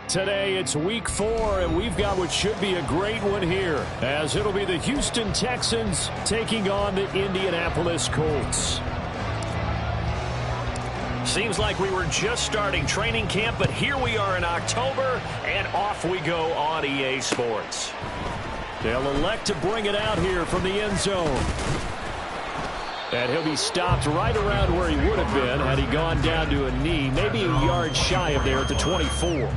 Today it's week 4, and we've got what should be a great one here, as it'll be the Houston Texans taking on the Indianapolis Colts. Seems like we were just starting training camp, but here we are in October, and off we go on EA Sports. They'll elect to bring it out here from the end zone. And he'll be stopped right around where he would have been had he gone down to a knee, maybe a yard shy of there at the 24.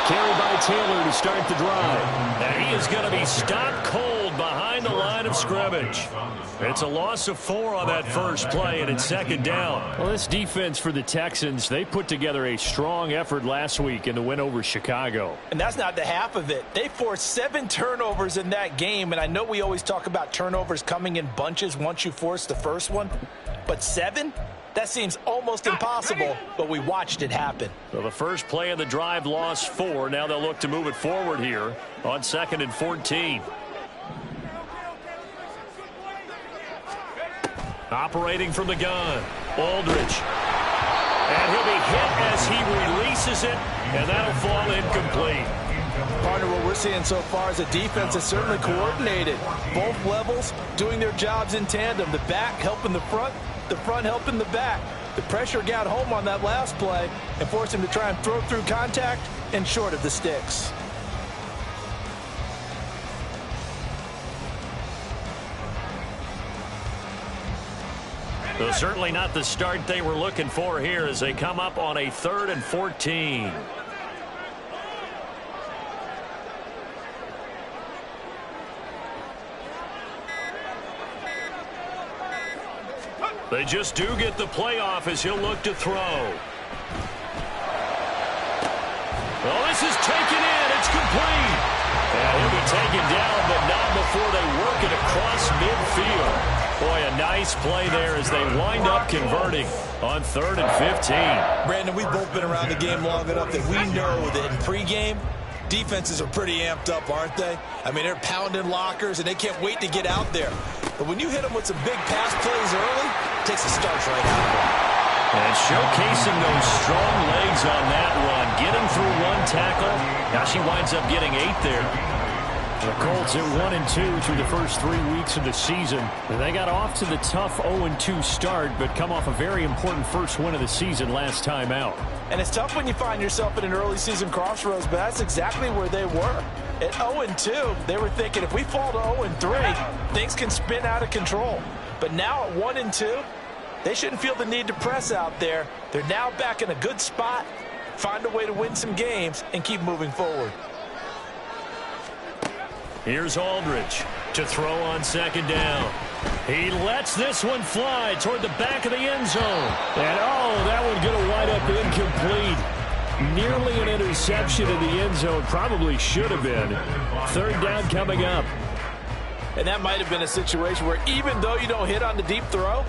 Carry by Taylor to start the drive. And he is going to be stopped cold behind the line of scrimmage. It's a loss of 4 on that first play, and it's second down. Well, this defense for the Texans, they put together a strong effort last week in the win over Chicago. And that's not the half of it. They forced 7 turnovers in that game, and I know we always talk about turnovers coming in bunches once you force the first one, but 7? That seems almost impossible, but we watched it happen. So the first play of the drive lost 4. Now they'll look to move it forward here on 2nd and 14. Operating from the gun, Aldridge. And he'll be hit as he releases it, and that'll fall incomplete. Partner, what we're seeing so far is a defense that's certainly coordinated. Both levels doing their jobs in tandem. The back helping the front helping the back. The pressure got home on that last play and forced him to try and throw through contact and short of the sticks. So certainly not the start they were looking for here as they come up on a 3rd and 14. They just do get the play off as he'll look to throw. Well, this is taken in. It's complete. And he'll be taken down, but not before they work it across midfield. Boy, a nice play there as they wind up converting on 3rd and 15. Brandon, we've both been around the game long enough that we know that in pregame, defenses are pretty amped up, aren't they? I mean, they're pounding lockers, and they can't wait to get out there. But when you hit them with some big pass plays early, it takes the starch right out of them. And showcasing those strong legs on that run, getting through 1 tackle. Now she winds up getting 8 there. The Colts at 1-2 through the first 3 weeks of the season. And they got off to the tough 0-2 start, but come off a very important first win of the season last time out. And it's tough when you find yourself in an early season crossroads, but that's exactly where they were. At 0-2, they were thinking if we fall to 0-3, things can spin out of control. But now at 1-2, they shouldn't feel the need to press out there. They're now back in a good spot, find a way to win some games, and keep moving forward. Here's Aldridge to throw on 2nd down. He lets this one fly toward the back of the end zone. And, oh, that one going to wind up incomplete. Nearly an interception in the end zone. Probably should have been. 3rd down coming up. And that might have been a situation where even though you don't hit on the deep throw,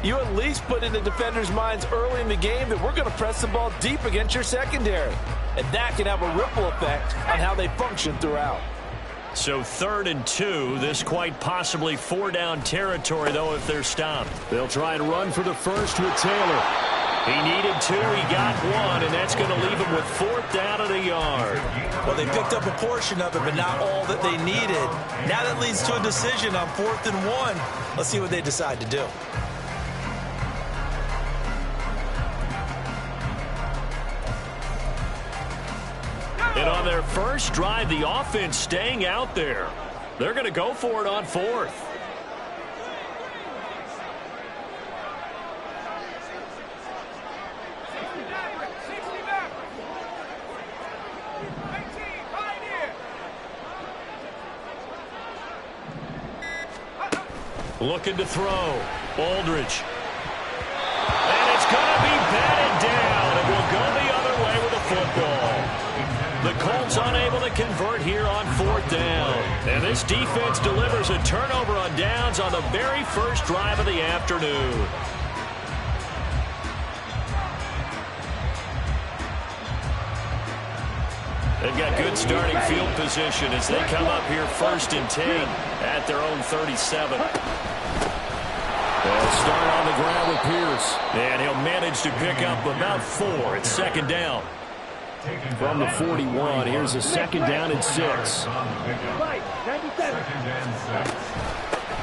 you at least put in the defenders' minds early in the game that we're going to press the ball deep against your secondary. And that can have a ripple effect on how they function throughout. So 3rd and 2, this quite possibly 4-down territory, though, if they're stopped. They'll try and run for the first with Taylor. He needed 2, he got 1, and that's going to leave him with 4th down and a yard. Well, they picked up a portion of it, but not all that they needed. Now that leads to a decision on 4th and 1. Let's see what they decide to do. And on their first drive, the offense staying out there. They're going to go for it on 4th. Looking to throw. Aldridge. And it's going to be batted down. It will go the other way with the football. The Colts unable to convert here on 4th down. And this defense delivers a turnover on downs on the very first drive of the afternoon. They've got good starting field position as they come up here 1st and 10 at their own 37. They'll start on the ground with Pierce. And he'll manage to pick up about 4. It's 2nd down. From the 41, here's a 2nd down and 6.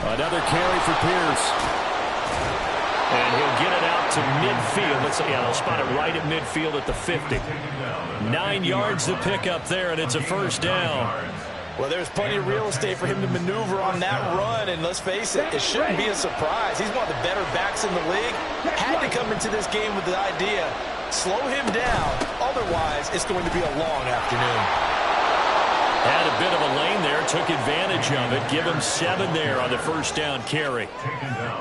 Another carry for Pierce. And he'll get it out to midfield. They'll spot it right at midfield at the 50. 9 yards to pick up there, and it's a 1st down. Well, there's plenty of real estate for him to maneuver on that run, and let's face it, it shouldn't be a surprise. He's one of the better backs in the league. Had to come into this game with the idea, slow him down, otherwise it's going to be a long afternoon. Had a bit of a lane there, took advantage of it. Give him 7 there on the 1st down carry.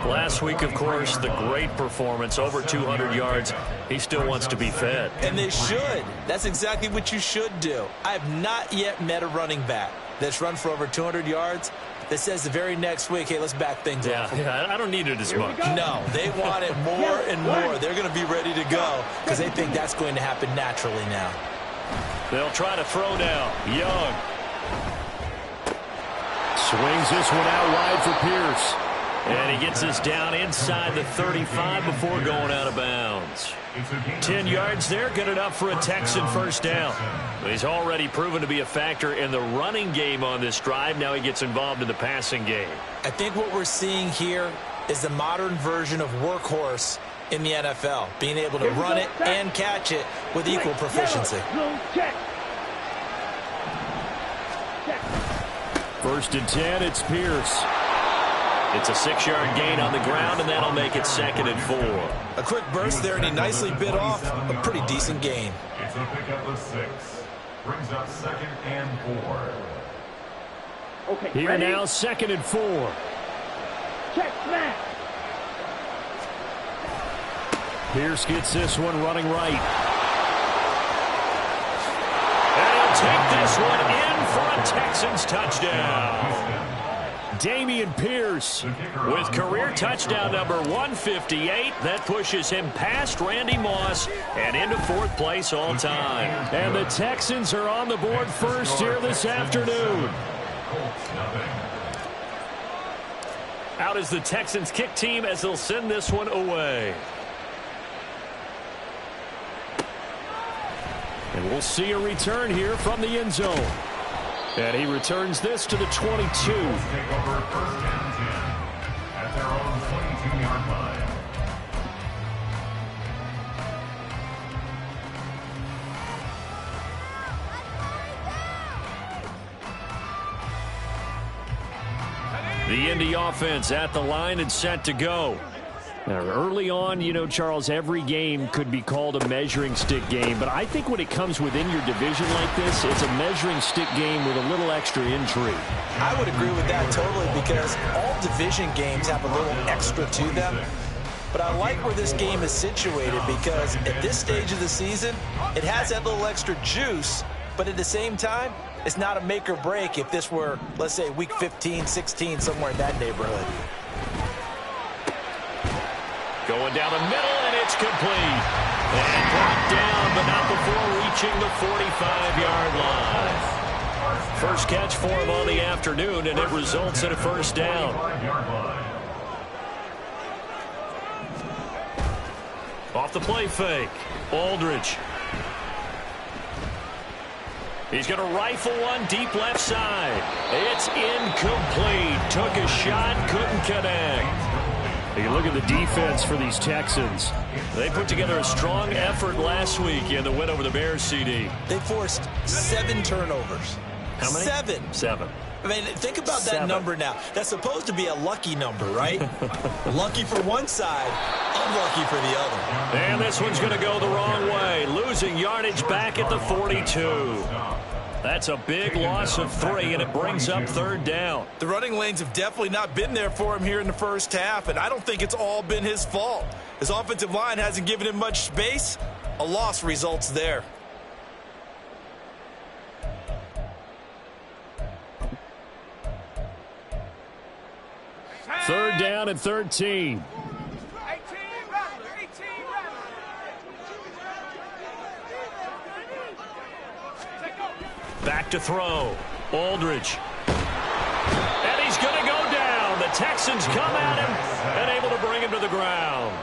Last week, of course, the great performance, over 200 yards. He still wants to be fed. And they should. That's exactly what you should do. I have not yet met a running back that's run for over 200 yards that says the very next week, hey, let's back things up. Yeah, I don't need it as much. No, they want it more and more. They're going to be ready to go because they think that's going to happen naturally now. They'll try to throw now. Young. Swings this one out wide for Pierce. And he gets this down inside the 35 before going out of bounds. 10 yards there, good enough for a Texan 1st down. He's already proven to be a factor in the running game on this drive. Now he gets involved in the passing game. I think what we're seeing here is the modern version of workhorse in the NFL, being able to run it and catch it with equal proficiency. 1st and 10, it's Pierce. It's a 6-yard gain on the ground, and that'll make it 2nd and 4. A quick burst there, and he nicely bit off a pretty decent gain. It's a pickup of 6. Brings up 2nd and 4. Okay, here ready? Now 2nd and 4. Check, smash. Pierce gets this one running right. And he'll take this one in for a Texans touchdown. Dameon Pierce with career touchdown number 158. That pushes him past Randy Moss and into 4th place all time. And the Texans are on the board first here this afternoon. Out is the Texans kick team as they'll send this one away. And we'll see a return here from the end zone. And he returns this to the 22. Take over 1st and 10 at their own 22-yard line. The Indy offense at the line and set to go. Now, early on, you know, Charles, every game could be called a measuring stick game. But I think when it comes within your division like this, it's a measuring stick game with a little extra intrigue. I would agree with that totally because all division games have a little extra to them. But I like where this game is situated because at this stage of the season, it has that little extra juice. But at the same time, it's not a make or break if this were, let's say, week 15, 16, somewhere in that neighborhood. Going down the middle, and it's complete. And brought down, but not before reaching the 45-yard line. First catch for him on the afternoon, and it results in a 1st down. Off the play fake, Aldridge. He's going to rifle one deep left side. It's incomplete. Took a shot, couldn't connect. You look at the defense for these Texans. They put together a strong effort last week in the win over the Bears, CD. They forced 7 turnovers. How many? 7. I mean, think about that number now. That's supposed to be a lucky number, right? Lucky for one side, unlucky for the other. And this one's going to go the wrong way. Losing yardage back at the 42. That's a big loss of 3, and it brings up 3rd down. The running lanes have definitely not been there for him here in the first half, and I don't think it's all been his fault. His offensive line hasn't given him much space. A loss results there. third down and 13. Back to throw. Aldridge. And he's going to go down. The Texans come at him and able to bring him to the ground.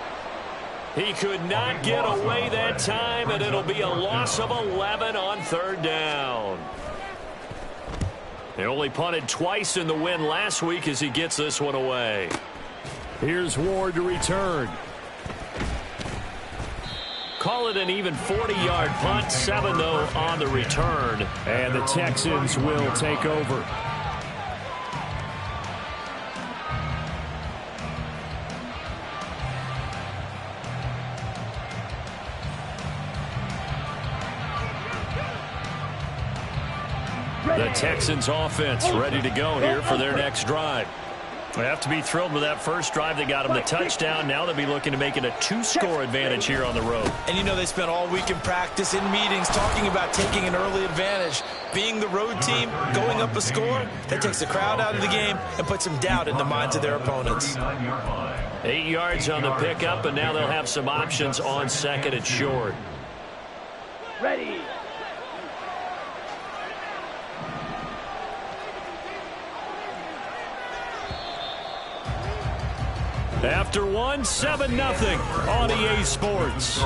He could not get away that time, and it'll be a loss of 11 on third down. They only punted twice in the win last week as he gets this one away. Here's Ward to return. Call it an even 40-yard punt, 7 though on the return. And the Texans will take over. The Texans offense ready to go here for their next drive. They have to be thrilled with that first drive. They got them the touchdown. Now they'll be looking to make it a 2-score advantage here on the road. And you know they spent all week in practice, in meetings, talking about taking an early advantage. Being the road team, going up a score, that takes the crowd out of the game and puts some doubt in the minds of their opponents. 8 yards on the pickup, and now they'll have some options on second and short. Ready. After one, 7-0 on EA Sports.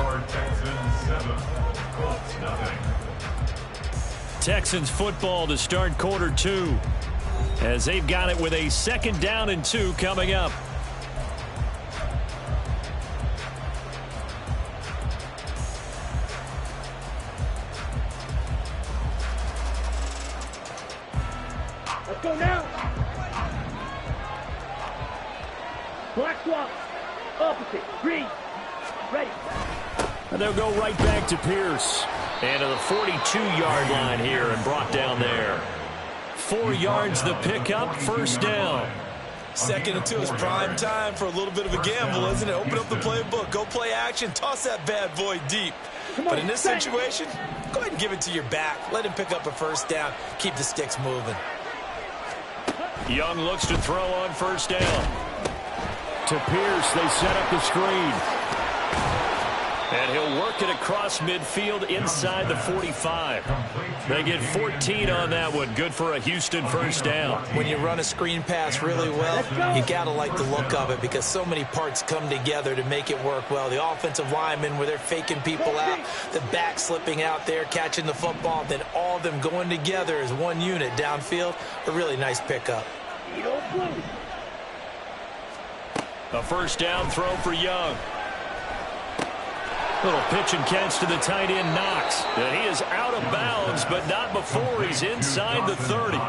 Texans football to start quarter 2 as they've got it with a 2nd down and 2 coming up. Let's go now. Black swap. Opposite. Green. Ready. And they'll go right back to Pierce. And to the 42-yard line here and brought down there. 4 yards the pickup, first down. 2nd and 2 is prime time for a little bit of a gamble, isn't it? Open up the playbook, go play action, toss that bad boy deep. But in this situation, go ahead and give it to your back. Let him pick up a first down. Keep the sticks moving. Young looks to throw on first down. To Pierce, they set up the screen. And he'll work it across midfield inside the 45. They get 14 on that one. Good for a Houston first down. When you run a screen pass really well, you got to like the look of it because so many parts come together to make it work well. The offensive linemen where they're faking people out, the back slipping out there, catching the football, then all of them going together as one unit downfield. A really nice pickup. A first down throw for Young. Little pitch and catch to the tight end, Knox. And he is out of bounds, but not before he's inside the 30.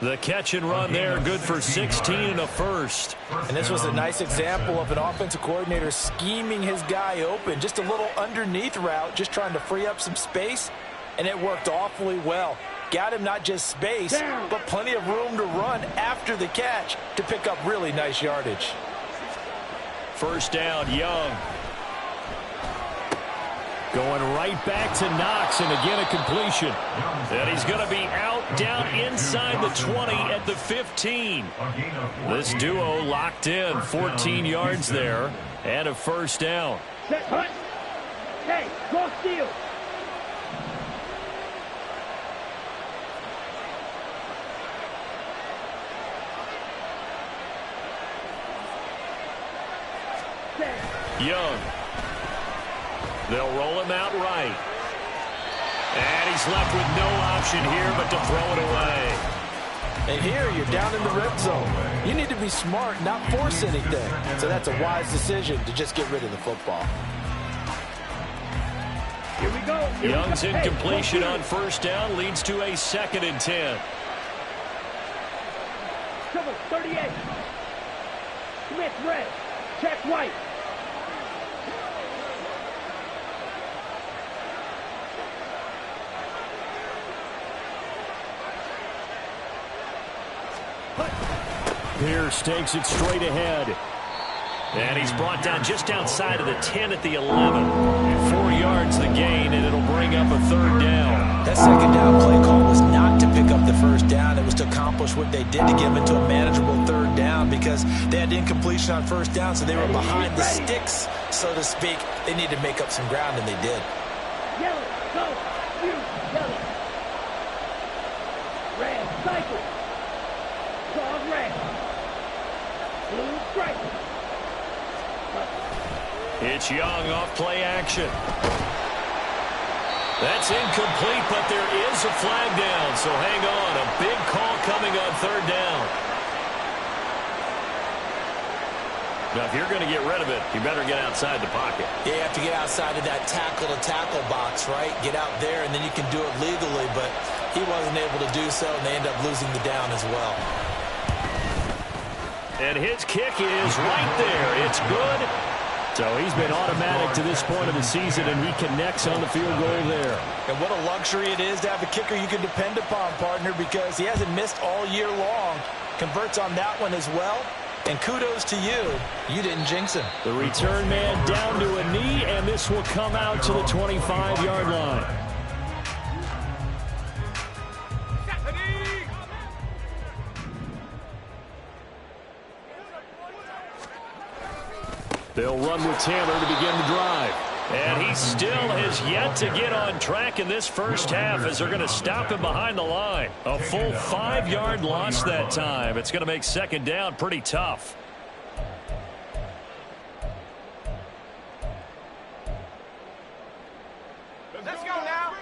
The catch and run there, good for 16 and a first. And this was a nice example of an offensive coordinator scheming his guy open. Just a little underneath route, just trying to free up some space, and it worked awfully well. Got him not just space, but plenty of room to run after the catch to pick up really nice yardage. First down, Young. Going right back to Knox, and again a completion. And he's going to be out down inside the 20 at the 15. This duo locked in, 14 yards there, and a first down. Set, hunt. Hey, cross field. Young. They'll roll him out right. And he's left with no option here but to throw it away. And here you're down in the red zone. You need to be smart, not force anything. So that's a wise decision to just get rid of the football. Here we go. Young's incompletion on first down leads to a 2nd and 10. Cover 38. Smith red. Check white. Pierce takes it straight ahead. And he's brought down just outside of the 10 at the 11. 4 yards the gain, and it'll bring up a third down. That second down play call was not to pick up the first down. It was to accomplish what they did to get him into a manageable third down. down because they had incompletion on first down, so they were behind the sticks, so to speak. They needed to make up some ground, and they did. Yellow, go, you, yellow. Red, cycle. Dog red. Blue, strike. It's Young off play action. That's incomplete, but there is a flag down, so hang on. A big call coming on third down. Now, if you're going to get rid of it, you better get outside the pocket. Yeah, you have to get outside of that tackle-to-tackle box, right? Get out there, and then you can do it legally, but he wasn't able to do so, and they end up losing the down as well. And his kick is right there. It's good. So he's been automatic to this point of the season, and he connects on the field goal there. And what a luxury it is to have a kicker you can depend upon, partner, because he hasn't missed all year long. Converts on that one as well. And kudos to you. You didn't jinx him. The return man down to a knee, and this will come out to the 25-yard line. They'll run with Taylor to begin the drive. And he still has yet to get on track in this first half as they're going to stop him behind the line. A full 5-yard loss that time. It's going to make second down pretty tough. Let's go now.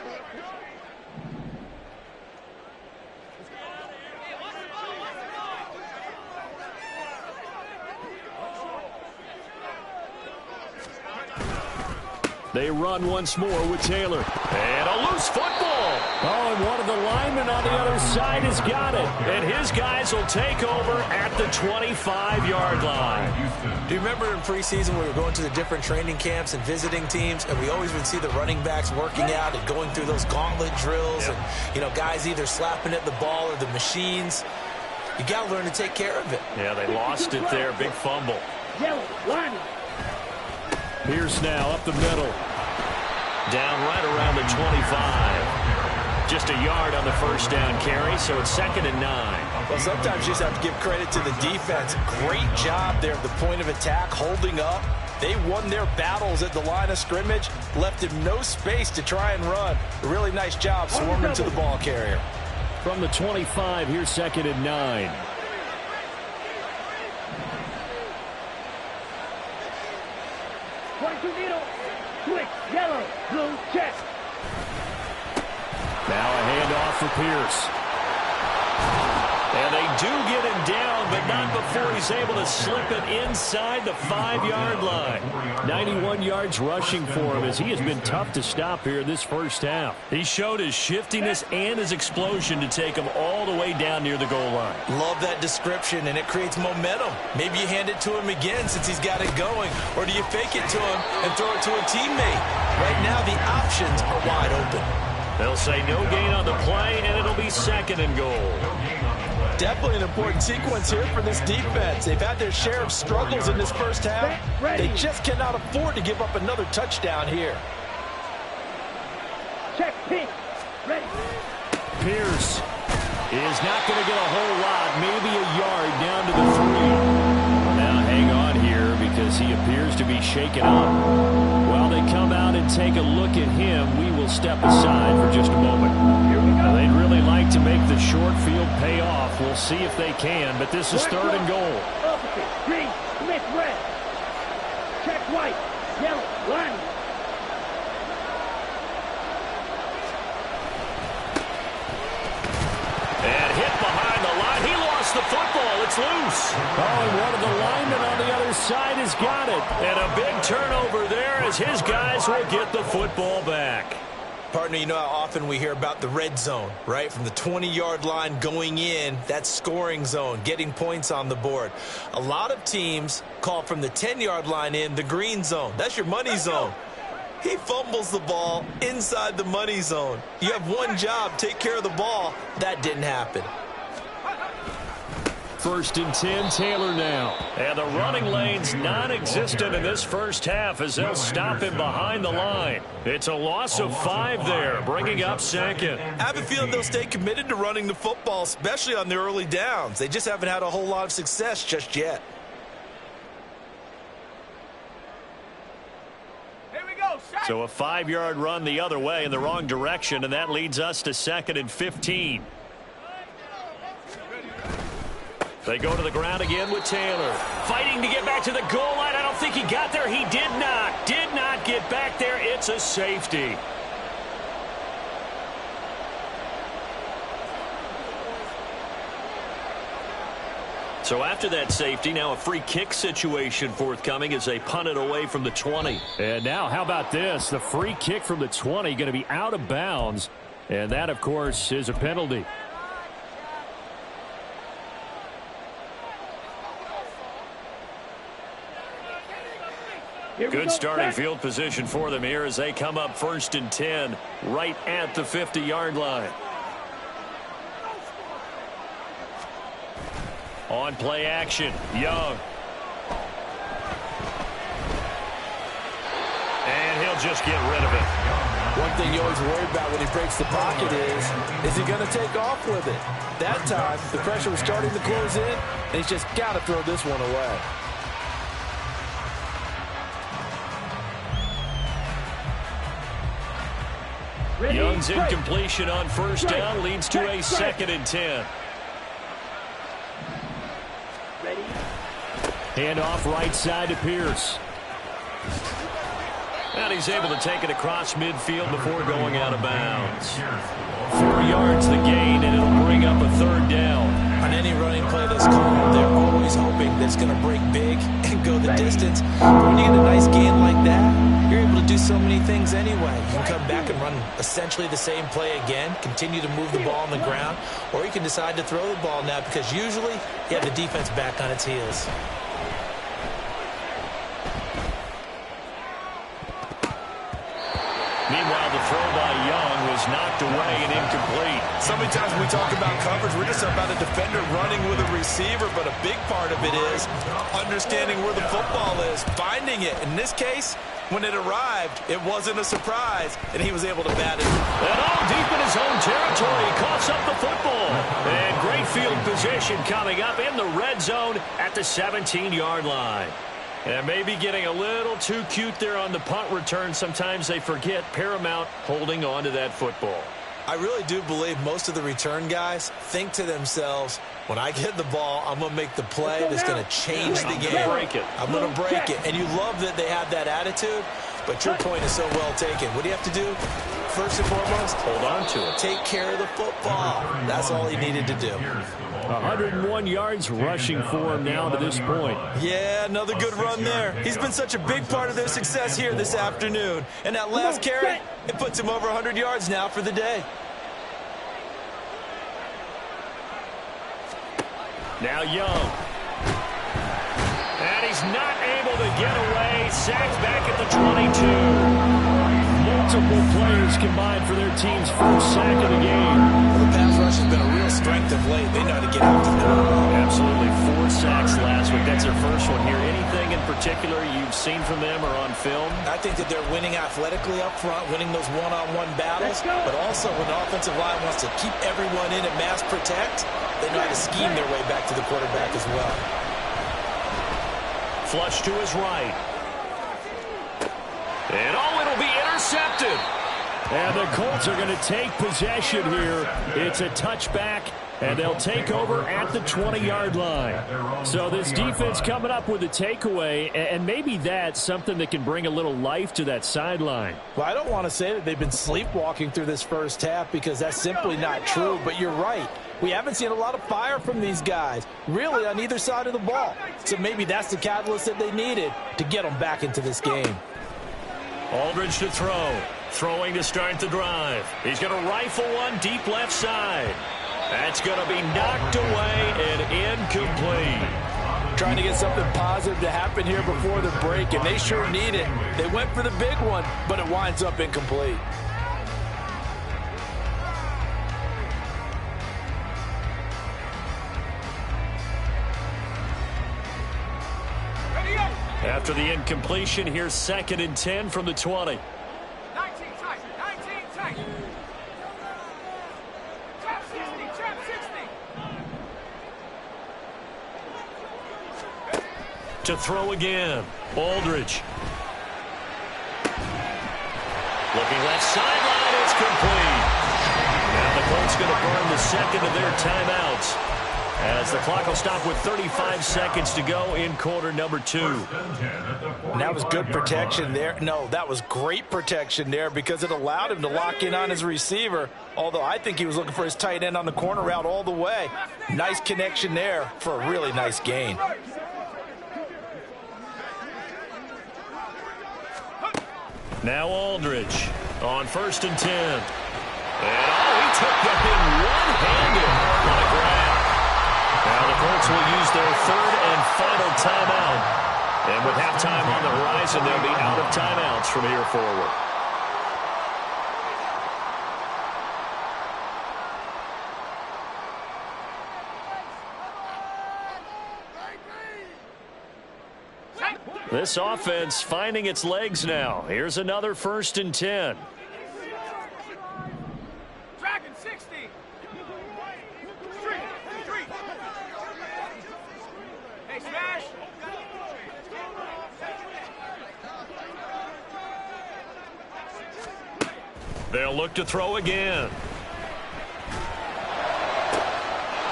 They run once more with Taylor. And a loose football. Oh, and one of the linemen on the other side has got it. And his guys will take over at the 25-yard line. Do you remember in preseason we were going to the different training camps and visiting teams, and we always would see the running backs working out and going through those gauntlet drills, and, you know, guys either slapping at the ball or the machines. You got to learn to take care of it. Yeah, they lost it there. Big fumble. Yellow, line. Pierce now up the middle. Down right around the 25. Just a yard on the first down carry, so it's 2nd and 9. Well, sometimes you just have to give credit to the defense. Great job there at the point of attack, holding up. They won their battles at the line of scrimmage, left him no space to try and run. A really nice job swarming to the ball carrier. From the 25, here's 2nd and 9. Needle, switch, yellow, blue, check. Now a handoff for Pierce. And they do get him down, but not before he's able to slip it inside the 5-yard line. 91 yards rushing for him as he has been tough to stop here this first half. He showed his shiftiness and his explosion to take him all the way down near the goal line. Love that description, and it creates momentum. Maybe you hand it to him again since he's got it going, or do you fake it to him and throw it to a teammate? Right now, the options are wide open. They'll say no gain on the play, and it'll be 2nd and goal. Definitely an important sequence here for this defense. They've had their share of struggles in this first half. They just cannot afford to give up another touchdown here. Check, pink, ready. Pierce is not going to get a whole lot, maybe a yard down to the 3. Now hang on here because he appears to be shaken up. While they come out and take a look at him, we will step aside for just a moment. Here we go. They'd really like to make the short field pay off. We'll see if they can, but this is 3rd and goal. Opposite, green, Smith, red. Check, white, yellow, line. And hit behind the line. He lost the football. It's loose. Oh, and one of the linemen on the other side has got it. And a big turnover there as his guys will get the football back. Partner, you know how often we hear about the red zone, right? From the 20-yard line going in, that scoring zone, getting points on the board. A lot of teams call from the 10-yard line in the green zone. That's your money zone. He fumbles the ball inside the money zone. You have one job, take care of the ball. That didn't happen. First and 10, Taylor now. And the running lane's non-existent in this first half as they'll stop him behind the line. It's a loss of 5 there, bringing up second. I have a feeling they'll stay committed to running the football, especially on the early downs. They just haven't had a whole lot of success just yet. So a 5-yard run the other way in the wrong direction, and that leads us to 2nd and 15. They go to the ground again with Taylor. Fighting to get back to the goal line. I don't think he got there. He did not. Did not get back there. It's a safety. So after that safety, now a free kick situation forthcoming as they punt it away from the 20. And now, how about this? The free kick from the 20 going to be out of bounds. And that, of course, is a penalty. Good starting field position for them here as they come up 1st and 10 right at the 50-yard line. On play action, Young. And he'll just get rid of it. One thing you always worry about when he breaks the pocket is he going to take off with it? That time, the pressure was starting to close in, and he's just got to throw this one away. Young's incompletion on 1st down leads to a 2nd and 10. Hand off right side to Pierce. And he's able to take it across midfield before going out of bounds. 4 yards the gain, and it'll bring up a 3rd down. On any running play that's called, they're always hoping that it's going to break big and go the distance. But when you get a nice gain like that, you're able to do so many things anyway. You can come back and run essentially the same play again, continue to move the ball on the ground, or you can decide to throw the ball now because usually you have the defense back on its heels. Meanwhile, the throw by Young was knocked away and incomplete. So many times when we talk about coverage, we're just about a defender running with a receiver, but a big part of it is understanding where the football is, finding it. In this case, when it arrived, it wasn't a surprise, and he was able to bat it. And all deep in his own territory, he coughs up the football. And great field position coming up in the red zone at the 17-yard line. And maybe getting a little too cute there on the punt return. Sometimes they forget paramount holding on to that football. I really do believe most of the return guys think to themselves, when I get the ball, I'm going to make the play that's going to change the game. I'm going to break it. And you love that they have that attitude, but your point is so well taken. What do you have to do? First and foremost, hold on to it. Take care of the football. That's all he needed to do. 101 yards rushing for him now to this point. Yeah, another good run there. He's been such a big part of their success here this afternoon. And that last carry, it puts him over 100 yards now for the day. Now Young. And he's not able to get away. Sacked back at the 22. Multiple players combined for their team's first sack of the game. Well, the pass rush has been a real strength of late. They know how to get after them. Absolutely. 4 sacks last week. That's their first one here. Anything in particular you've seen from them or on film? I think that they're winning athletically up front, winning those one-on-one battles, but also when the offensive line wants to keep everyone in and mass protect, they know how to scheme their way back to the quarterback as well. Flush to his right. And it'll be intercepted. And the Colts are going to take possession here. It's a touchback, and they'll take over at the 20-yard line. So this defense coming up with a takeaway, and maybe that's something that can bring a little life to that sideline. Well, I don't want to say that they've been sleepwalking through this first half because that's simply not true, but you're right. We haven't seen a lot of fire from these guys, really, on either side of the ball. So maybe that's the catalyst that they needed to get them back into this game. Aldridge to throw. Throwing to start the drive. He's going to rifle one deep left side. That's going to be knocked away and incomplete. Trying to get something positive to happen here before the break, and they sure need it. They went for the big one, but it winds up incomplete. After the incompletion, here's 2nd and 10 from the 20. 19 tight. 19 tight. Trap 60. Trap 60. To throw again. Aldridge. Looking left sideline. It's complete. Now the Colts going to burn the second of their timeouts, as the clock will stop with 35 seconds to go in quarter number 2. And that was good protection there. No, that was great protection there because it allowed him to lock in on his receiver, although I think he was looking for his tight end on the corner route all the way. Nice connection there for a really nice gain. Now Aldridge on 1st and 10. And he took that thing one-handed. What a grab. Now the Colts will use their 3rd and final timeout. And with halftime on the horizon, they'll be out of timeouts from here forward. This offense finding its legs now. Here's another 1st and 10. Dragon 60. Hey, smash. They'll look to throw again.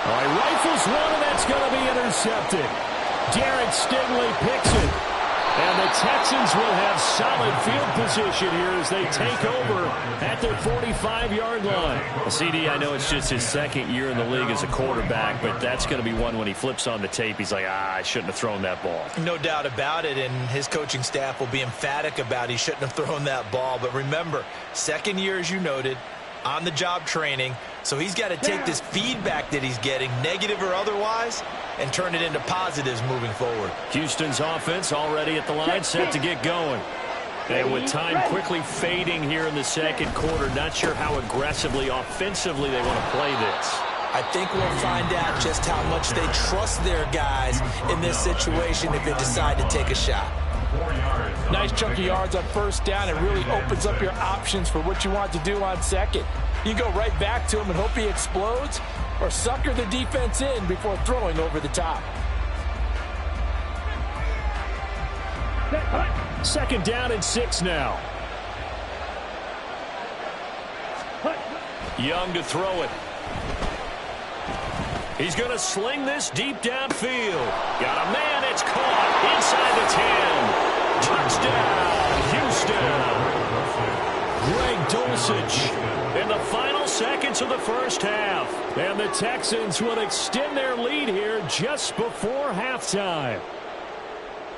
All right, rifles one, and that's going to be intercepted. Derek Stingley picks it. And the Texans will have solid field position here as they take over at their 45-yard line. Well, CD, I know it's just his 2nd year in the league as a quarterback, but that's going to be one when he flips on the tape. He's like, I shouldn't have thrown that ball. No doubt about it, and his coaching staff will be emphatic about he shouldn't have thrown that ball. But remember, 2nd year, as you noted, on-the-job training, so he's got to take this feedback that he's getting, negative or otherwise, and turn it into positives moving forward. Houston's offense already at the line, set to get going. And with time quickly fading here in the 2nd quarter, not sure how aggressively, offensively they want to play this. I think we'll find out just how much they trust their guys in this situation if they decide to take a shot. Nice chunk of yards on 1st down. It really opens up your options for what you want to do on 2nd. You go right back to him and hope he explodes, or sucker the defense in before throwing over the top. 2nd down and 6 now. Young to throw it. He's going to sling this deep downfield. Got a man. It's caught inside the 10. Touchdown, Houston. Greg Dulcich in the final seconds of the 1st half. And the Texans will extend their lead here just before halftime.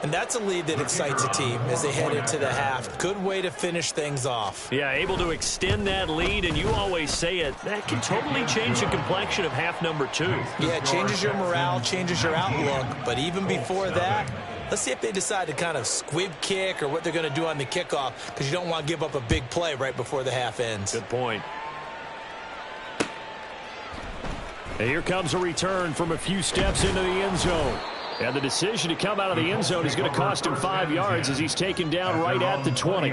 And that's a lead that excites a team as they head into the half. Good way to finish things off. Yeah, able to extend that lead, and you always say it, that can totally change the complexion of half number 2. Yeah, it changes your morale, changes your outlook. But even before that, let's see if they decide to kind of squib kick or what they're going to do on the kickoff, because you don't want to give up a big play right before the half ends. Good point. And here comes a return from a few steps into the end zone. And the decision to come out of the end zone is going to cost him 5 yards as he's taken down right at the 20.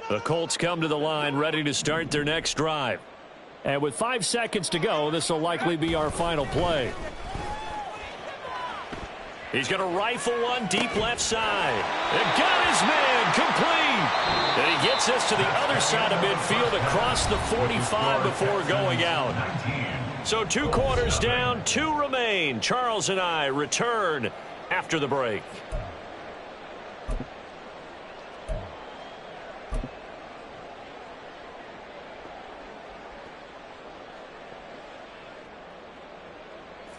The Colts come to the line ready to start their next drive. And with 5 seconds to go, this will likely be our final play. He's going to rifle one deep left side. And got his man complete. And he gets us to the other side of midfield across the 45 before going out. So 2 quarters down, 2 remain. Charles and I return after the break.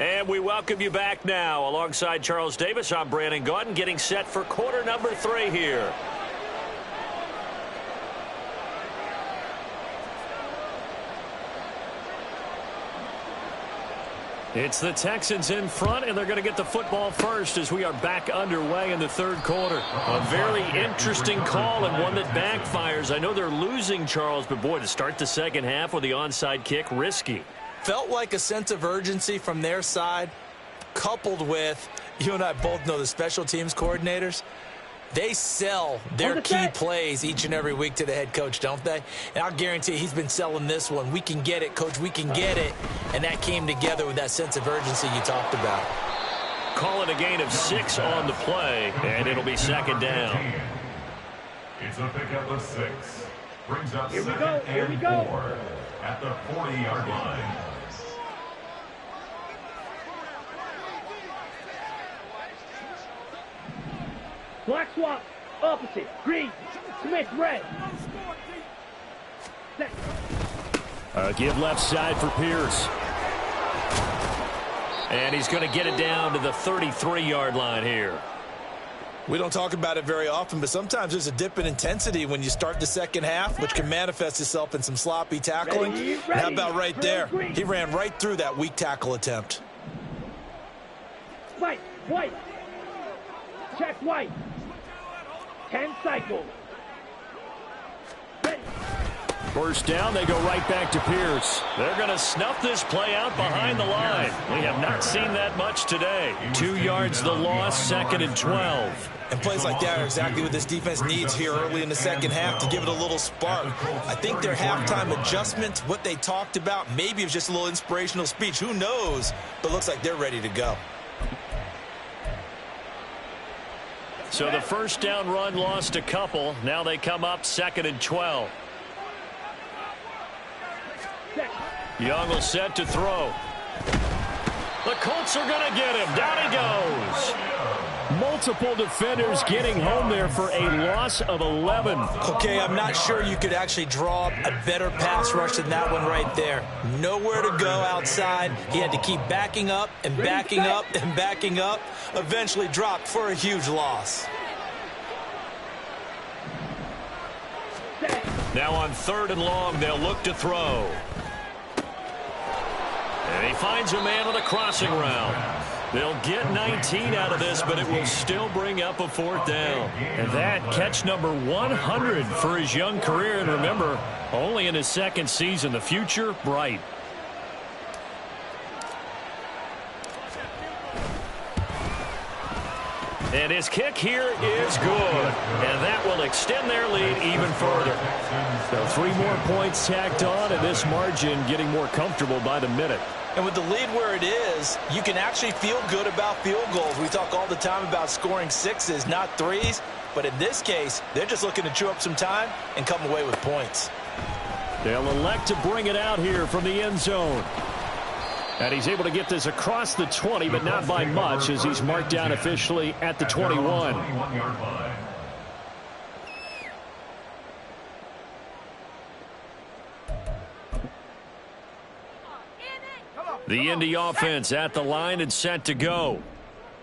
And we welcome you back now. Alongside Charles Davis, I'm Brandon Gaudin, getting set for quarter number 3 here. It's the Texans in front, and they're going to get the football first as we are back underway in the third quarter. A very interesting call and one that backfires. I know they're losing, Charles, but boy, to start the second half with the onside kick, risky. Felt like a sense of urgency from their side, coupled with, you and I both know the special teams coordinators. They sell their key plays each and every week to the head coach, don't they? And I'll guarantee he's been selling this one. We can get it, coach, we can get it. And that came together with that sense of urgency you talked about. Call it a gain of 6 on the play, and it'll be second down. It's a pickup of 6. Brings up Here we second go, here we and go. 4 at the 40-yard line. Black swap, opposite, green, Smith, red. Set. Give left side for Pierce. And he's going to get it down to the 33-yard line here. We don't talk about it very often, but sometimes there's a dip in intensity when you start the second half, which can manifest itself in some sloppy tackling. Ready, And how about right there? green. He ran right through that weak tackle attempt. White, white. Check white. 10 cycles. Ready. First down, they go right back to Pierce. They're going to snuff this play out behind the line. We have not seen that much today. 2 yards the loss, second and 12. And plays like that are exactly what this defense needs here early in the second half to give it a little spark. I think their halftime adjustment, what they talked about, maybe it was just a little inspirational speech. Who knows? But looks like they're ready to go. So the first down run lost a couple. Now they come up second and 12. Young will set to throw. The Colts are going to get him. Down he goes. Multiple defenders getting home there for a loss of 11. Okay, I'm not sure you could actually draw a better pass rush than that one right there. Nowhere to go outside. He had to keep backing up and backing up and backing up. Eventually dropped for a huge loss. Now on third and long, they'll look to throw. And he finds a man on a crossing route. They'll get 19 out of this, but it will still bring up a fourth down. And that catch number 100 for his young career. And remember, only in his second season, the future bright. And his kick here is good. And that will extend their lead even further. So 3 more points tacked on, and this margin getting more comfortable by the minute. And with the lead where it is, you can actually feel good about field goals. We talk all the time about scoring 6s, not 3s. But in this case, they're just looking to chew up some time and come away with points. They'll elect to bring it out here from the end zone. And he's able to get this across the 20, but not by much, as he's marked down officially at the 21. The Indy offense at the line and set to go.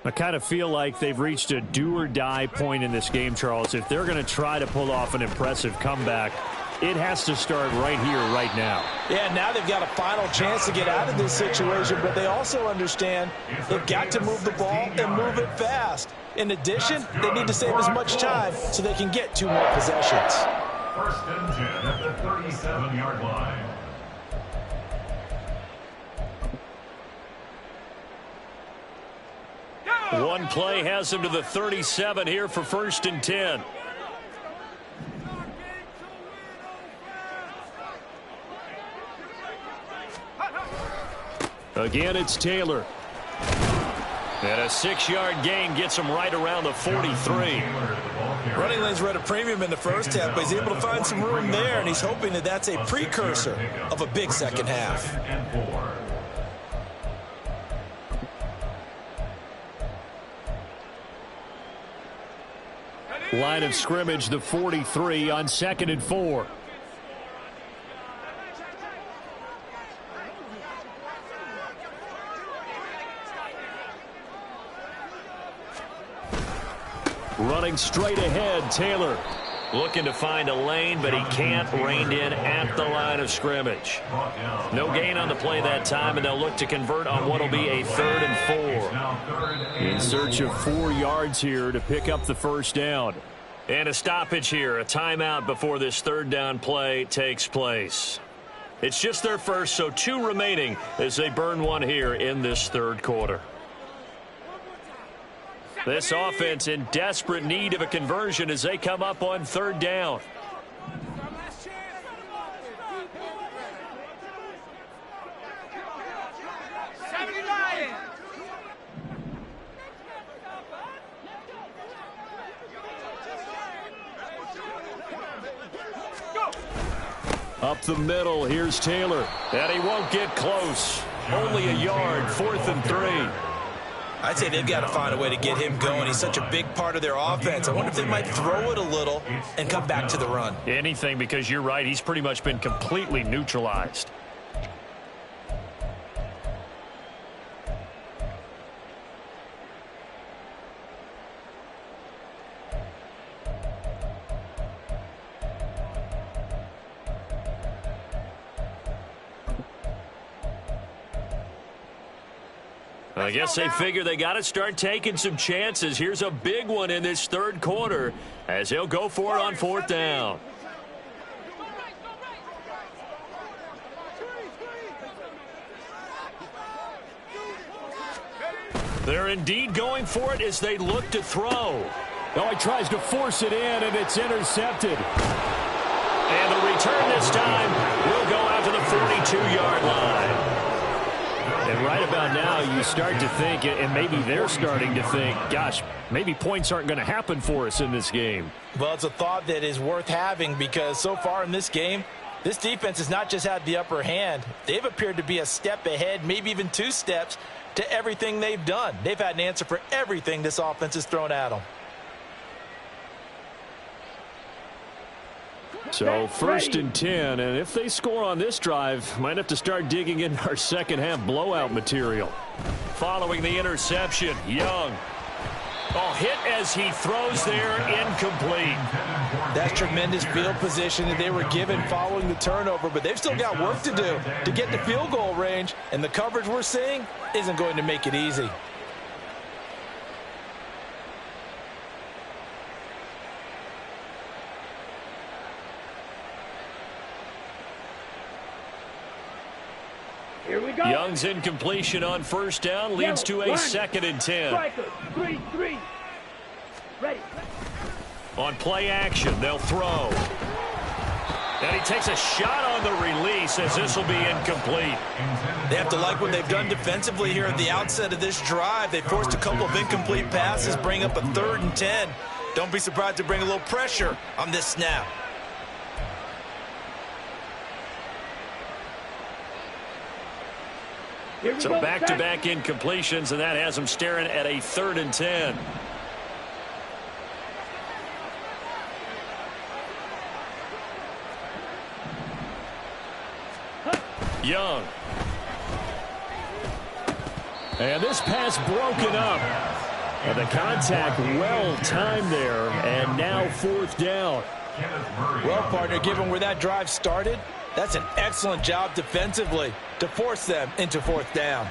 I kind of feel like they've reached a do-or-die point in this game, Charles. If they're going to try to pull off an impressive comeback, it has to start right here, right now. Yeah, now they've got a final chance to get out of this situation, but they also understand they've got to move the ball and move it fast. In addition, they need to save as much time so they can get 2 more possessions. First and 10 at the 37-yard line. One play has him to the 37 here for first and 10. Again, it's Taylor. And a 6-yard gain gets him right around the 43. Running lanes were at a premium in the first half, but he's able to find some room there, and he's hoping that that's a precursor of a big second half. Line of scrimmage, the 43 on second and 4. Running straight ahead, Taylor. Looking to find a lane, but he can't. Reined in at the line of scrimmage. No gain on the play that time, and they'll look to convert on what will be a 3rd and 4. In search of 4 yards here to pick up the first down. And a stoppage here, a timeout before this 3rd down play takes place. It's just their first, so 2 remaining as they burn 1 here in this 3rd quarter. This offense in desperate need of a conversion as they come up on 3rd down. Up the middle, here's Taylor. And he won't get close. Only a yard, 4th and 3. I'd say they've got to find a way to get him going. He's such a big part of their offense. I wonder if they might throw it a little and come back to the run. Anything, because you're right. He's pretty much been completely neutralized. I guess they figure they got to start taking some chances. Here's a big one in this 3rd quarter as he'll go for it on 4th down. They're indeed going for it as they look to throw. Oh, he tries to force it in, and it's intercepted. And the return this time will go out to the 42-yard line. And right about now, you start to think, and maybe they're starting to think, gosh, maybe points aren't going to happen for us in this game. Well, it's a thought that is worth having because so far in this game, this defense has not just had the upper hand. They've appeared to be a step ahead, maybe even 2 steps to everything they've done. They've had an answer for everything this offense has thrown at them. So 1st and 10, and if they score on this drive, might have to start digging in our second half blowout material. Following the interception, Young. Oh, hit as he throws there, incomplete. That's tremendous field position that they were given following the turnover, but they've still got work to do to get to field goal range, and the coverage we're seeing isn't going to make it easy. Here we go. Young's incompletion on 1st down leads to a 2nd and 10. Striker, 3-3. Ready. On play action, they'll throw. And he takes a shot on the release as this will be incomplete. They have to like what they've done defensively here at the outset of this drive. They forced a couple of incomplete passes, bring up a 3rd and 10. Don't be surprised to bring a little pressure on this snap. So back-to-back incompletions, and that has them staring at a 3rd and 10. Young. And this pass broken up. And the contact well timed there, and now 4th down. Well, partner, given where that drive started, that's an excellent job defensively to force them into 4th down.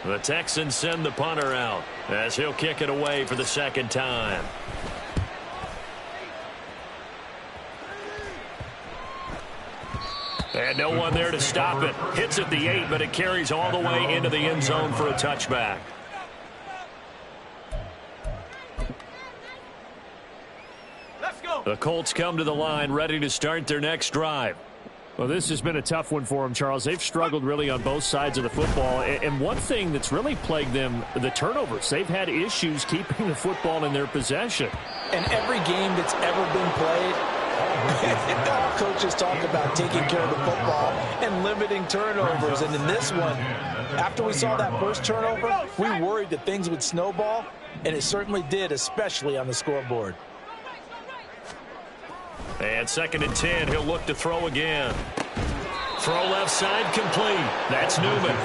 The Texans send the punter out as he'll kick it away for the 2nd time. And no one there to stop it. Hits at the 8, but it carries all the way into the end zone for a touchback. Let's go. The Colts come to the line ready to start their next drive. Well, this has been a tough one for them, Charles. They've struggled really on both sides of the football. And one thing that's really plagued them, the turnovers. They've had issues keeping the football in their possession. And every game that's ever been played, coaches talk about taking care of the football and limiting turnovers. And in this one, after we saw that first turnover, we worried that things would snowball, and it certainly did, especially on the scoreboard. And 2nd and 10, he'll look to throw again. Throw left side complete. That's Newman.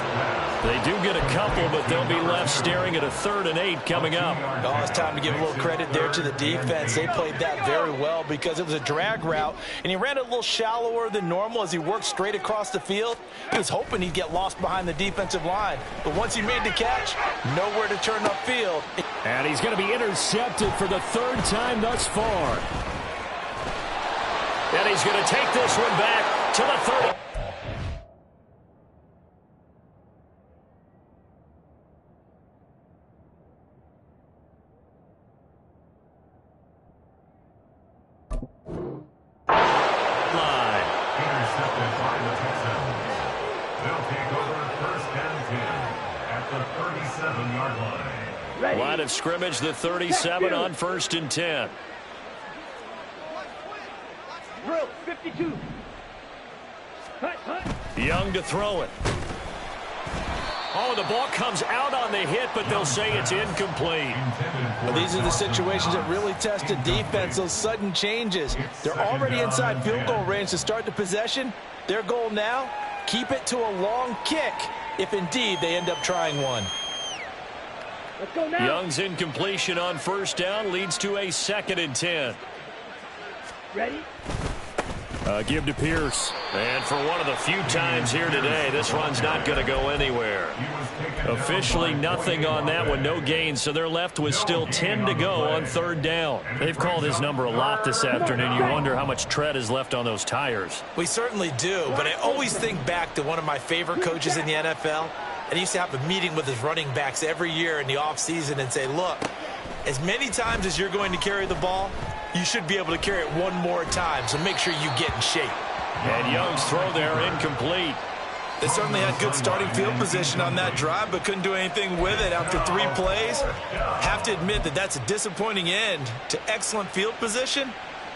They do get a couple, but they'll be left staring at a 3rd and 8 coming up. Oh, it's time to give a little credit there to the defense. They played that very well because it was a drag route, and he ran it a little shallower than normal as he worked straight across the field. He was hoping he'd get lost behind the defensive line, but once he made the catch, nowhere to turn upfield. And he's going to be intercepted for the 3rd time thus far. And he's going to take this one back to the 30. Line of scrimmage, the 37 on 1st and 10. Drill, 52. Young to throw it. Oh, the ball comes out on the hit, but they'll say it's incomplete. Well, these are the situations that really test the defense, those sudden changes. They're already inside field goal range to start the possession. Their goal now, keep it to a long kick, if indeed they end up trying one. Let's go now. Young's incompletion on 1st down leads to a 2nd and 10. Ready? Give to Pierce. And for one of the few times here today, this run's not going to go anywhere. Officially nothing on that one, no gain, so they're left with still 10 to go on 3rd down. They've called his number a lot this afternoon. You wonder how much tread is left on those tires. We certainly do, but I always think back to one of my favorite coaches in the NFL. And he used to have a meeting with his running backs every year in the offseason and say, look, as many times as you're going to carry the ball, you should be able to carry it one more time, so make sure you get in shape. And Young's throw there incomplete. They certainly had good starting field position on that drive, but couldn't do anything with it after 3 plays. Have to admit that that's a disappointing end to excellent field position.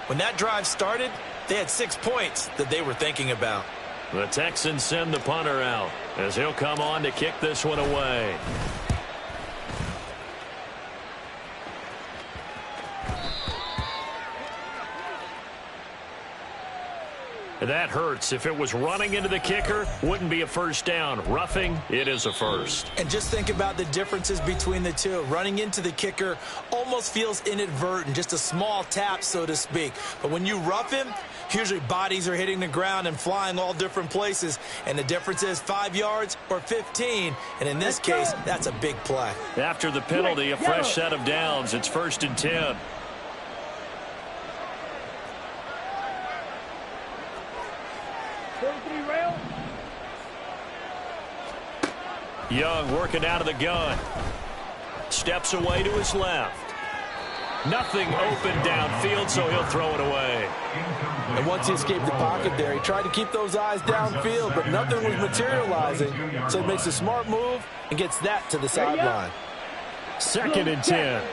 When that drive started, they had 6 points that they were thinking about. The Texans send the punter out as he'll come on to kick this one away. That hurts. If it was running into the kicker, wouldn't be a 1st down. Roughing, it is a 1st. And just think about the differences between the two. Running into the kicker almost feels inadvertent, just a small tap, so to speak. But when you rough him, usually bodies are hitting the ground and flying all different places. And the difference is 5 yards or 15. And in this case, that's a big play. After the penalty, a fresh set of downs. It's 1st and 10. Young working out of the gun. Steps away to his left. Nothing open downfield, so he'll throw it away. And once he escaped the pocket there, he tried to keep those eyes downfield, but nothing was materializing. So he makes a smart move and gets that to the sideline. 2nd and 10.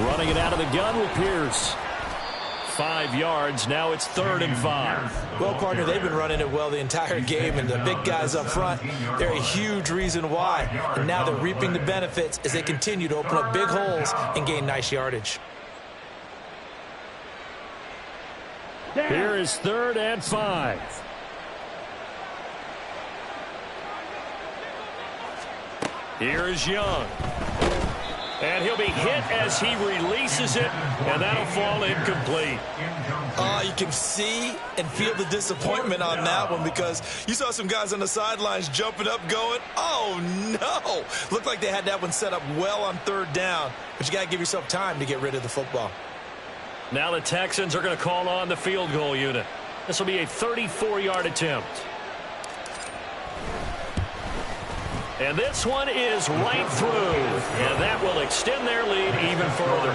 Running it out of the gun with Pierce. 5 yards. Now it's 3rd and 5. Well, partner, they've been running it well the entire game, and the big guys up front, they're a huge reason why. And now they're reaping the benefits as they continue to open up big holes and gain nice yardage. Here is 3rd and 5. Here is Young. And he'll be hit as he releases it, and that'll fall incomplete. You can see and feel the disappointment on that one because you saw some guys on the sidelines jumping up going, oh, no. Looked like they had that one set up well on 3rd down, but you got to give yourself time to get rid of the football. Now the Texans are going to call on the field goal unit. This will be a 34-yard attempt. And this one is right through, and that will extend their lead even further.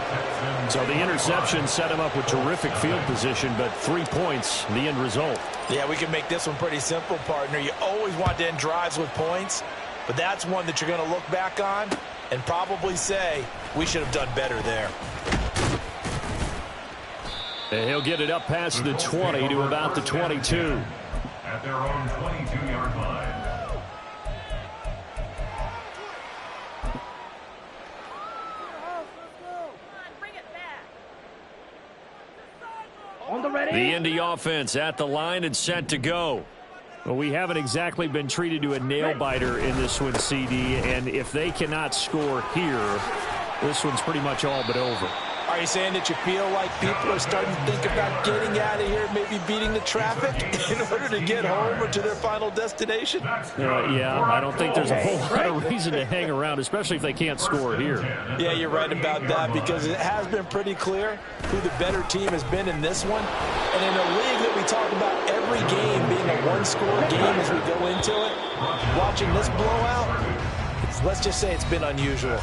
So the interception set him up with terrific field position, but 3 points, the end result. Yeah, we can make this one pretty simple, partner. You always want to end drives with points, but that's one that you're going to look back on and probably say, we should have done better there. And he'll get it up past the 20 to about the 22. At their own 22-yard line. On the ready. The Indy offense at the line and set to go. Well, we haven't exactly been treated to a nail-biter in this one, CD, and if they cannot score here, this one's pretty much all but over. Are you saying that you feel like people are starting to think about getting out of here, maybe beating the traffic in order to get home or to their final destination? Yeah, I don't think there's a whole lot of reason to hang around, especially if they can't score here. Yeah, you're right about that, because it has been pretty clear who the better team has been in this one. And in a league that we talk about every game being a one-score game as we go into it, watching this blowout, let's just say it's been unusual.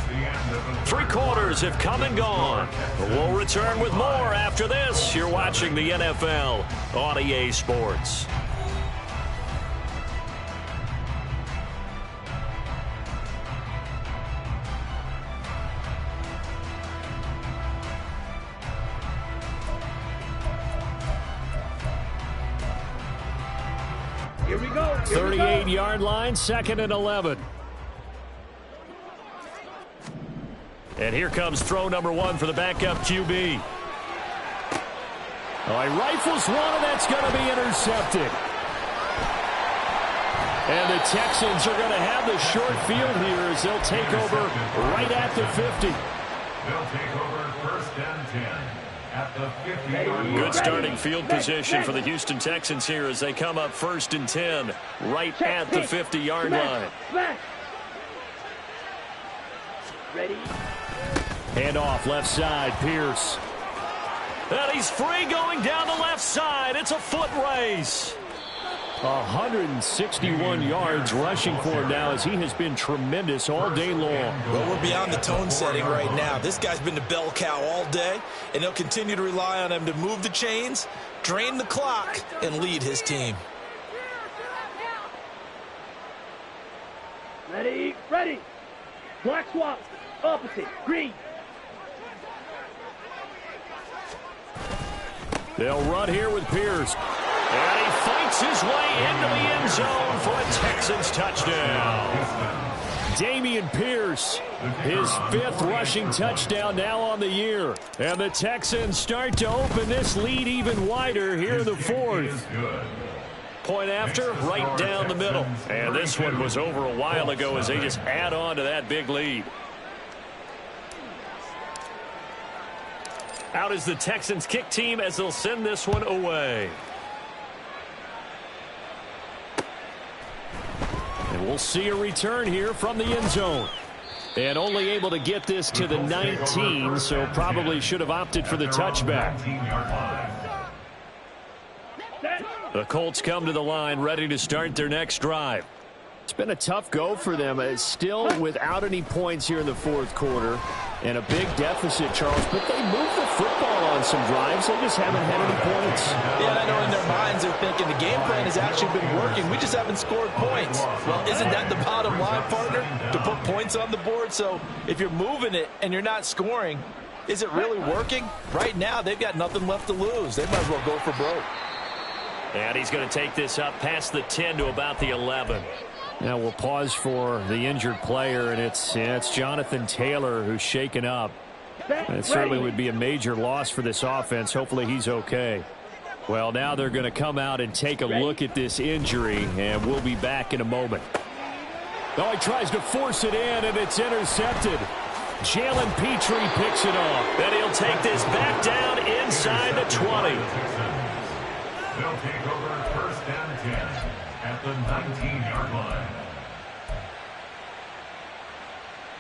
3 quarters have come and gone. We'll return with more after this. You're watching the NFL on EA Sports. Here we go. 38-yard line, 2nd and 11. And here comes throw number 1 for the backup QB. Oh, he rifles one, and that's going to be intercepted. And the Texans are going to have the short field here as they'll take over right at the 50. They'll take over 1st and 10 at the 50. Good starting field position for the Houston Texans here as they come up 1st and 10 right at the 50-yard line. Ready? Hand off left side, Pierce. And he's free going down the left side. It's a foot race. 161 yards rushing for him now as he has been tremendous all day long. Well, we're beyond the tone setting right now. This guy's been the bell cow all day, and they'll continue to rely on him to move the chains, drain the clock, and lead his team. Ready? Ready. Black swap. Opposite. Green. They'll run here with Pierce. And he fights his way into the end zone for a Texans touchdown. Damian Pierce, his 5th rushing touchdown now on the year. And the Texans start to open this lead even wider here in the 4th. Point after, right down the middle. And this one was over a while ago as they just add on to that big lead. Out is the Texans kick team as they'll send this one away. And we'll see a return here from the end zone. And only able to get this to the 19, so probably should have opted for the touchback. The Colts come to the line ready to start their next drive. It's been a tough go for them. It's still without any points here in the 4th quarter. And a big deficit, Charles. But they moved the football on some drives. They just haven't had any points. Yeah, I know in their minds they're thinking the game plan has actually been working. We just haven't scored points. Well, isn't that the bottom line, partner? To put points on the board. So if you're moving it and you're not scoring, is it really working? Right now, they've got nothing left to lose. They might as well go for broke. And he's going to take this up past the 10 to about the 11. Now we'll pause for the injured player, and it's Jonathan Taylor who's shaken up. It certainly would be a major loss for this offense. Hopefully he's okay. Well, now they're going to come out and take a look at this injury, and we'll be back in a moment. Oh, he tries to force it in, and it's intercepted. Jalen Petrie picks it off. Then he'll take this back down inside the 20. They'll take over 1st and 10 at the 19-yard line.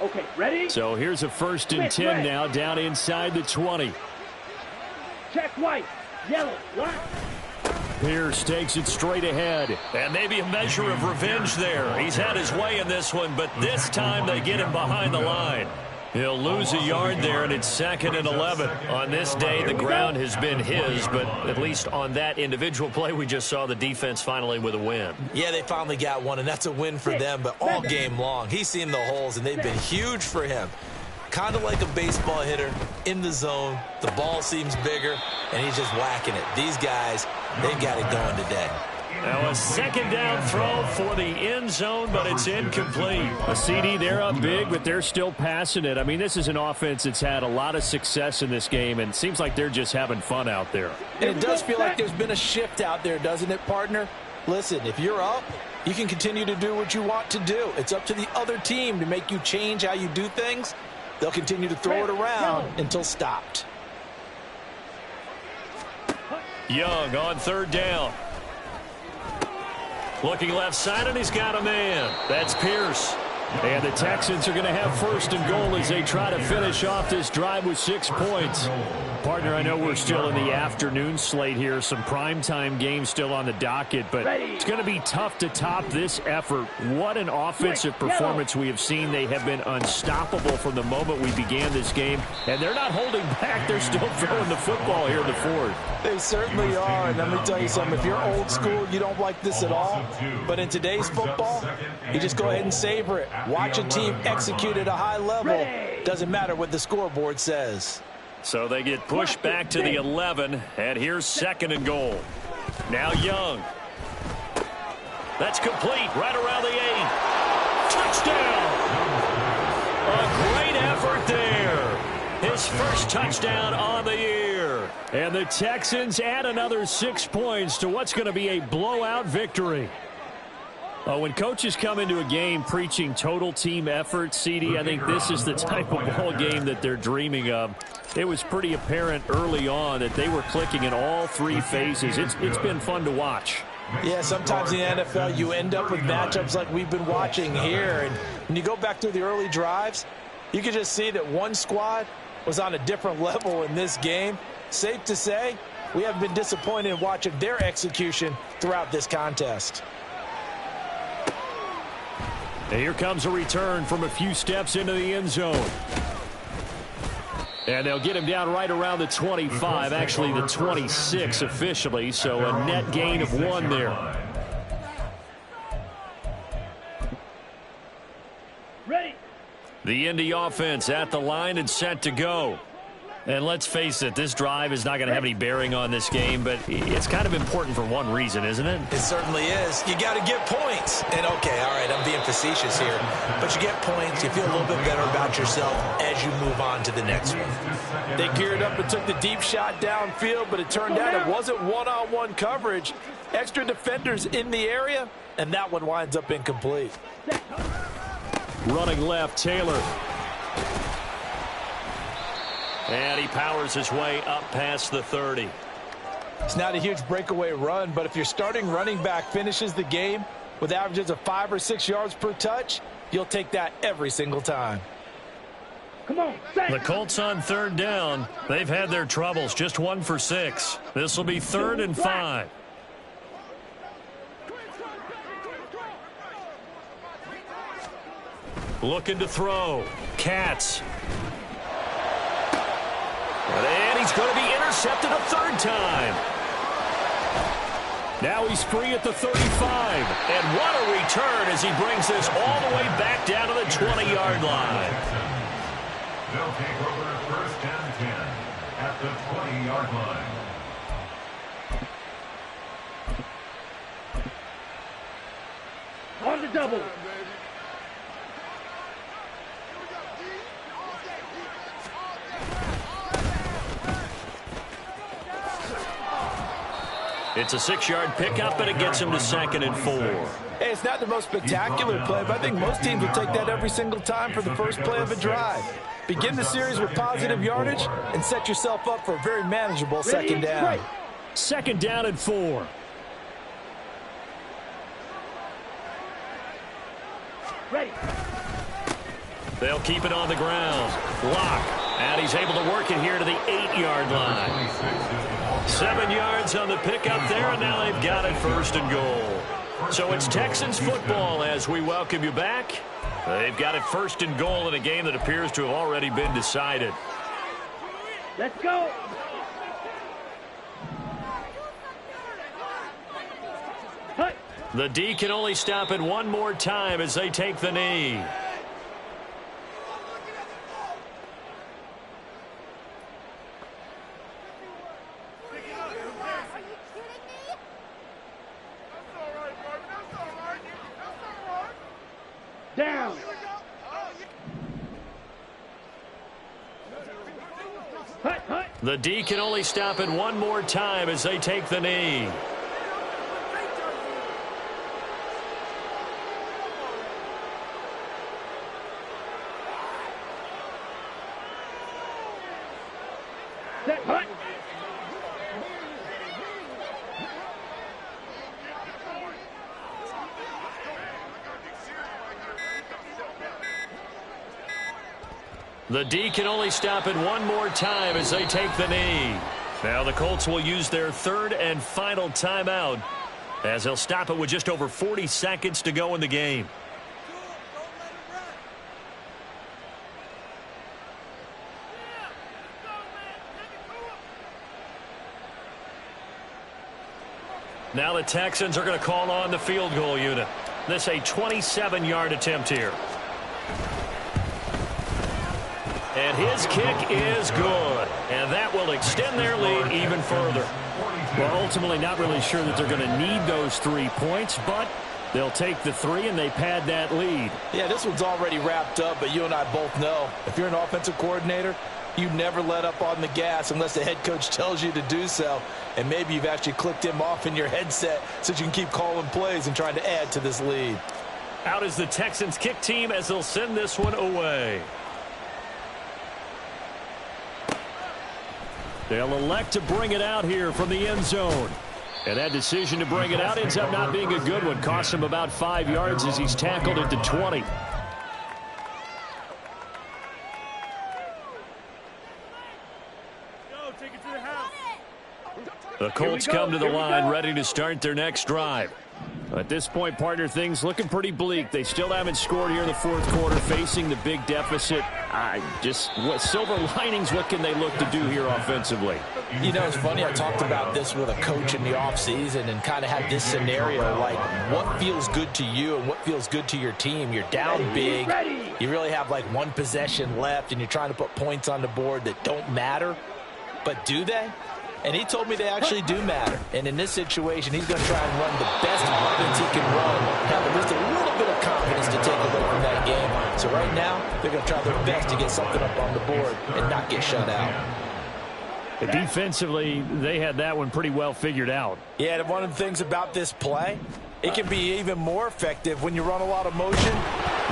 Okay, ready? So here's a 1st and 10 now down inside the 20. Check white. Yellow. Black. Pierce takes it straight ahead. And maybe a measure of revenge there. He's had his way in this one, but this time they get him behind the line. He'll lose a yard there, and it's 2nd and 11. On this day, the ground has been his, but at least on that individual play, we just saw the defense finally with a win. Yeah, they finally got one, and that's a win for them, but all game long, he's seen the holes, and they've been huge for him. Kind of like a baseball hitter in the zone. The ball seems bigger, and he's just whacking it. These guys, they've got it going today. Now a 2nd down throw for the end zone, but it's incomplete. A CD, they're up big, but they're still passing it. I mean, this is an offense that's had a lot of success in this game, and it seems like they're just having fun out there. And it does feel like there's been a shift out there, doesn't it, partner? Listen, if you're up, you can continue to do what you want to do. It's up to the other team to make you change how you do things. They'll continue to throw it around until stopped. Young on third down. Looking left side, and he's got a man. That's Pierce. And the Texans are going to have first and goal as they try to finish off this drive with 6 points. Partner, I know we're still in the afternoon slate here. Some primetime games still on the docket, but it's going to be tough to top this effort. What an offensive performance we have seen. They have been unstoppable from the moment we began this game, and they're not holding back. They're still throwing the football here in the fourth. They certainly are, and let me tell you something. If you're old school, you don't like this at all. But in today's football, you just go ahead and savor it. Watch a team execute at a high level. Doesn't matter what the scoreboard says. So they get pushed back to the 11, and here's second and goal. Now Young. That's complete right around the 8. Touchdown! A great effort there. His first touchdown on the year. And the Texans add another 6 points to what's going to be a blowout victory. When coaches come into a game preaching total team effort, CD, I think this is the type of ball game that they're dreaming of. It was pretty apparent early on that they were clicking in all three phases. It's been fun to watch. Yeah, sometimes in the NFL you end up with matchups like we've been watching here. And when you go back through the early drives, you can just see that one squad was on a different level in this game. Safe to say, we have been disappointed in watching their execution throughout this contest. And here comes a return from a few steps into the end zone. And they'll get him down right around the 25, actually the 26 officially, so a net gain of 1 there. Ready. The Indy offense at the line and set to go. And let's face it, this drive is not going to have any bearing on this game, but it's kind of important for one reason, isn't it? It certainly is. You got to get points. And, okay, all right, I'm being facetious here. But you get points, you feel a little bit better about yourself as you move on to the next one. They geared up and took the deep shot downfield, but it turned out it wasn't one-on-one coverage. Extra defenders in the area, and that one winds up incomplete. Running left, Taylor. And he powers his way up past the 30. It's not a huge breakaway run, but if your starting running back finishes the game with averages of 5 or 6 yards per touch, you'll take that every single time. Come on. The Colts on third down. They've had their troubles, just 1 for 6. This will be 3rd and 5. Looking to throw. Katz. And he's going to be intercepted a 3rd time. Now he's free at the 35. And what a return as he brings this all the way back down to the 20-yard line. They'll take over 1st and 10 at the 20-yard line. On the double. It's a 6-yard pickup, and it gets him to 2nd and 4. Hey, it's not the most spectacular play, but I think most teams will take that every single time for the first play of a drive. Begin the series with positive yardage and set yourself up for a very manageable second down. Right. 2nd down and 4. Ready. They'll keep it on the ground. Lock. And he's able to work it here to the 8-yard line. 7 yards on the pickup there, and now they've got it 1st and goal. So it's Texans football as we welcome you back. They've got it 1st and goal in a game that appears to have already been decided. Let's go. Hut. The D can only stop it one more time as they take the knee. Down. Hut, hut. The D can only stop it one more time as they take the knee. Set. Hut. The D can only stop it one more time as they take the knee. Now the Colts will use their third and final timeout as they'll stop it with just over 40 seconds to go in the game. Now the Texans are going to call on the field goal unit. This a 27-yard attempt here. And his kick is good. And that will extend their lead even further. Well, ultimately not really sure that they're going to need those 3 points, but they'll take the 3 and they pad that lead. Yeah, this one's already wrapped up, but you and I both know if you're an offensive coordinator, you never let up on the gas unless the head coach tells you to do so. And maybe you've actually clicked him off in your headset so you can keep calling plays and trying to add to this lead. Out is the Texans kick team as they'll send this one away. They'll elect to bring it out here from the end zone. And that decision to bring it out ends up not being a good one. Cost him about 5 yards as he's tackled at the 20. The Colts come to the line ready to start their next drive. At this point, partner, things looking pretty bleak. They still haven't scored here in the fourth quarter, facing the big deficit. What silver linings, what can they look to do here offensively? You know, it's funny, I talked about this with a coach in the offseason and kind of had this scenario, like what feels good to you and what feels good to your team. You're down big. You really have like one possession left, and you're trying to put points on the board that don't matter. But do they? And he told me they actually do matter. And in this situation, he's going to try and run the best offense he can run, have at least a little bit of confidence to take away from that game. So right now, they're going to try their best to get something up on the board and not get shut out. Defensively, they had that one pretty well figured out. Yeah, and one of the things about this play, it can be even more effective when you run a lot of motion.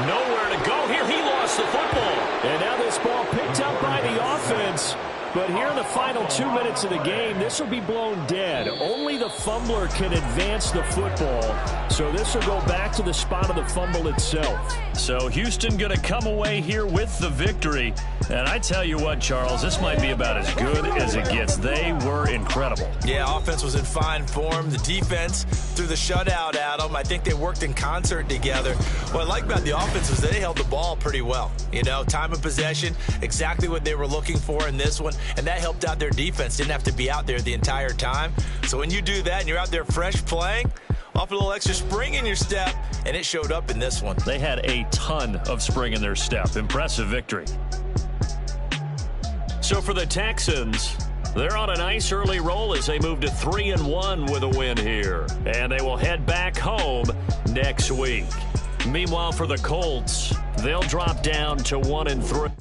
Nowhere to go here. He lost the football. And now this ball picked up by the offense. But here in the final 2 minutes of the game, this will be blown dead. Only the fumbler can advance the football. So this will go back to the spot of the fumble itself. So Houston going to come away here with the victory. And I tell you what, Charles, this might be about as good as it gets. They were incredible. Yeah, offense was in fine form. The defense threw the shutout at them. I think they worked in concert together. What I like about the offense is they held the ball pretty well. You know, time of possession, exactly what they were looking for in this one. And that helped out their defense. Didn't have to be out there the entire time. So when you do that and you're out there fresh playing, off a little extra spring in your step, and it showed up in this one. They had a ton of spring in their step. Impressive victory. So for the Texans, they're on a nice early roll as they move to 3-1 with a win here. And they will head back home next week. Meanwhile, for the Colts, they'll drop down to 1-3.